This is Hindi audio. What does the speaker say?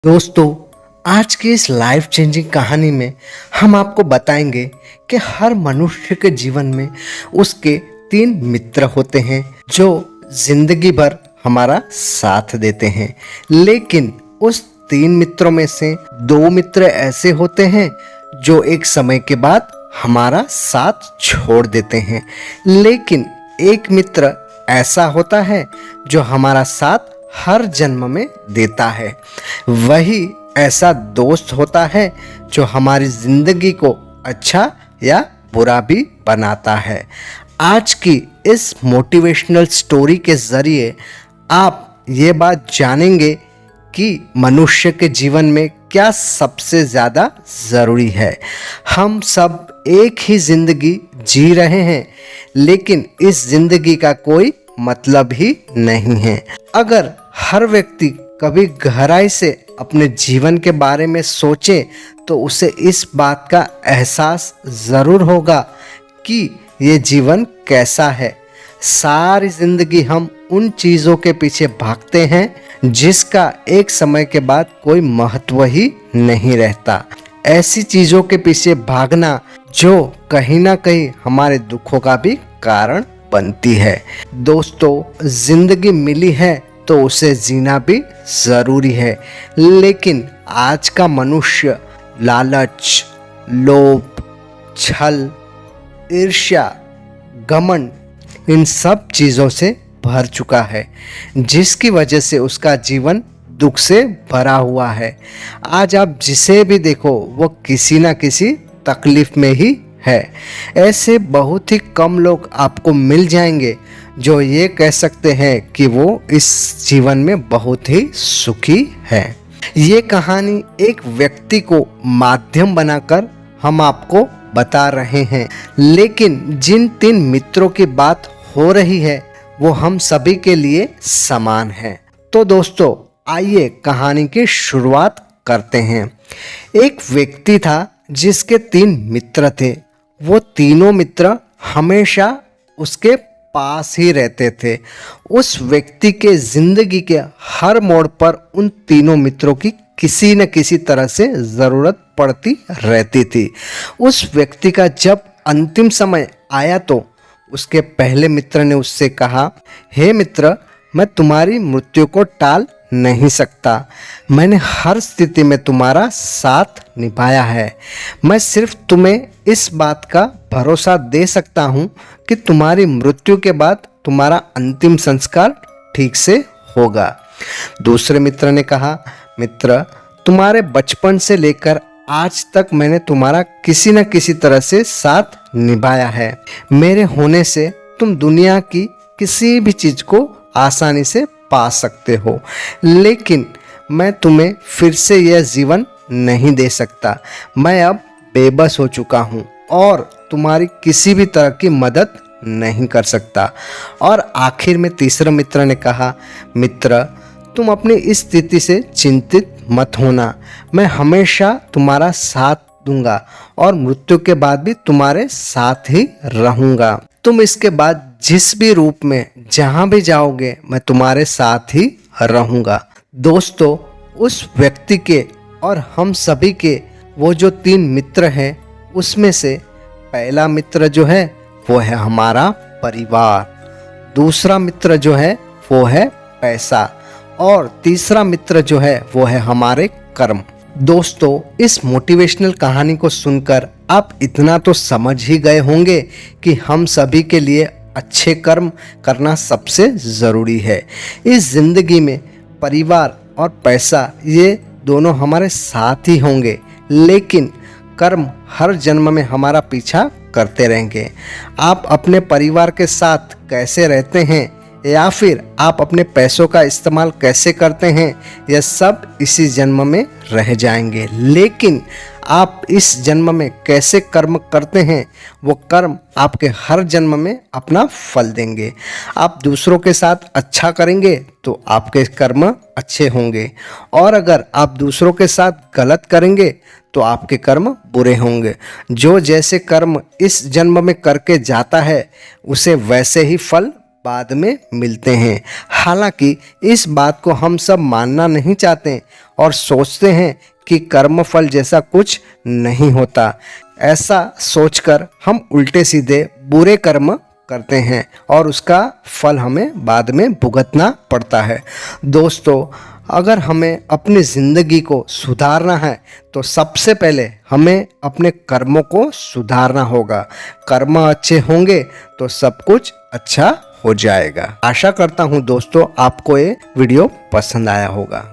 दोस्तों, आज की इस लाइफ चेंजिंग कहानी में हम आपको बताएंगे कि हर मनुष्य के जीवन में उसके 3 मित्र होते हैं जो जिंदगी भर हमारा साथ देते हैं। लेकिन उस 3 मित्रों में से 2 मित्र ऐसे होते हैं जो एक समय के बाद हमारा साथ छोड़ देते हैं। लेकिन एक मित्र ऐसा होता है जो हमारा साथ हर जन्म में देता है। वही ऐसा दोस्त होता है जो हमारी जिंदगी को अच्छा या बुरा भी बनाता है। आज की इस मोटिवेशनल स्टोरी के ज़रिए आप ये बात जानेंगे कि मनुष्य के जीवन में क्या सबसे ज़्यादा ज़रूरी है। हम सब एक ही ज़िंदगी जी रहे हैं, लेकिन इस ज़िंदगी का कोई मतलब ही नहीं है। अगर हर व्यक्ति कभी गहराई से अपने जीवन के बारे में सोचे तो उसे इस बात का एहसास ज़रूर होगा कि ये जीवन कैसा है। सारी ज़िंदगी हम उन चीज़ों के पीछे भागते हैं जिसका एक समय के बाद कोई महत्व ही नहीं रहता। ऐसी चीज़ों के पीछे भागना जो कहीं ना कहीं हमारे दुखों का भी कारण बनती है। दोस्तों, जिंदगी मिली है तो उसे जीना भी ज़रूरी है, लेकिन आज का मनुष्य लालच, लोभ, छल, ईर्ष्या, घमंड इन सब चीज़ों से भर चुका है, जिसकी वजह से उसका जीवन दुख से भरा हुआ है। आज आप जिसे भी देखो वो किसी ना किसी तकलीफ में ही है। ऐसे बहुत ही कम लोग आपको मिल जाएंगे जो ये कह सकते हैं कि वो इस जीवन में बहुत ही सुखी है। ये कहानी एक व्यक्ति को माध्यम बनाकर हम आपको बता रहे हैं, लेकिन जिन 3 मित्रों की बात हो रही है वो हम सभी के लिए समान है। तो दोस्तों, आइए कहानी की शुरुआत करते हैं। एक व्यक्ति था जिसके 3 मित्र थे। वो तीनों मित्र हमेशा उसके पास ही रहते थे। उस व्यक्ति के जिंदगी के हर मोड़ पर उन तीनों मित्रों की किसी न किसी तरह से ज़रूरत पड़ती रहती थी। उस व्यक्ति का जब अंतिम समय आया तो उसके पहले मित्र ने उससे कहा, हे मित्र, मैं तुम्हारी मृत्यु को टाल नहीं सकता। मैंने हर स्थिति में तुम्हारा साथ निभाया है। मैं सिर्फ तुम्हें इस बात का भरोसा दे सकता हूँ कि तुम्हारी मृत्यु के बाद तुम्हारा अंतिम संस्कार ठीक से होगा। दूसरे मित्र ने कहा, मित्र, तुम्हारे बचपन से लेकर आज तक मैंने तुम्हारा किसी न किसी तरह से साथ निभाया है। मेरे होने से तुम दुनिया की किसी भी चीज़ को आसानी से पा सकते हो, लेकिन मैं तुम्हें फिर से यह जीवन नहीं दे सकता। मैं अब बेबस हो चुका हूँ और तुम्हारी किसी भी तरह की मदद नहीं कर सकता। और आखिर में तीसरा मित्र ने कहा, मित्र, तुम अपनी इस स्थिति से चिंतित मत होना। मैं हमेशा तुम्हारा साथ दूंगा और मृत्यु के बाद भी तुम्हारे साथ ही रहूंगा। तुम इसके बाद जिस भी रूप में जहां भी जाओगे मैं तुम्हारे साथ ही रहूंगा। दोस्तों, उस व्यक्ति के और हम सभी के वो जो 3 मित्र हैं उसमें से पहला मित्र जो है वो है हमारा परिवार, दूसरा मित्र जो है वो है पैसा और तीसरा मित्र जो है वो है हमारे कर्म। दोस्तों, इस मोटिवेशनल कहानी को सुनकर आप इतना तो समझ ही गए होंगे कि हम सभी के लिए अच्छे कर्म करना सबसे ज़रूरी है। इस ज़िंदगी में परिवार और पैसा ये दोनों हमारे साथ ही होंगे, लेकिन कर्म हर जन्म में हमारा पीछा करते रहेंगे। आप अपने परिवार के साथ कैसे रहते हैं या फिर आप अपने पैसों का इस्तेमाल कैसे करते हैं, यह सब इसी जन्म में रह जाएंगे। लेकिन आप इस जन्म में कैसे कर्म करते हैं वो कर्म आपके हर जन्म में अपना फल देंगे। आप दूसरों के साथ अच्छा करेंगे तो आपके कर्म अच्छे होंगे, और अगर आप दूसरों के साथ गलत करेंगे तो आपके कर्म बुरे होंगे। जो जैसे कर्म इस जन्म में करके जाता है उसे वैसे ही फल बाद में मिलते हैं। हालांकि इस बात को हम सब मानना नहीं चाहते और सोचते हैं कि कर्मफल जैसा कुछ नहीं होता। ऐसा सोचकर हम उल्टे सीधे बुरे कर्म करते हैं और उसका फल हमें बाद में भुगतना पड़ता है। दोस्तों, अगर हमें अपनी ज़िंदगी को सुधारना है तो सबसे पहले हमें अपने कर्मों को सुधारना होगा। कर्म अच्छे होंगे तो सब कुछ अच्छा हो जाएगा। आशा करता हूँ दोस्तों आपको ये वीडियो पसंद आया होगा।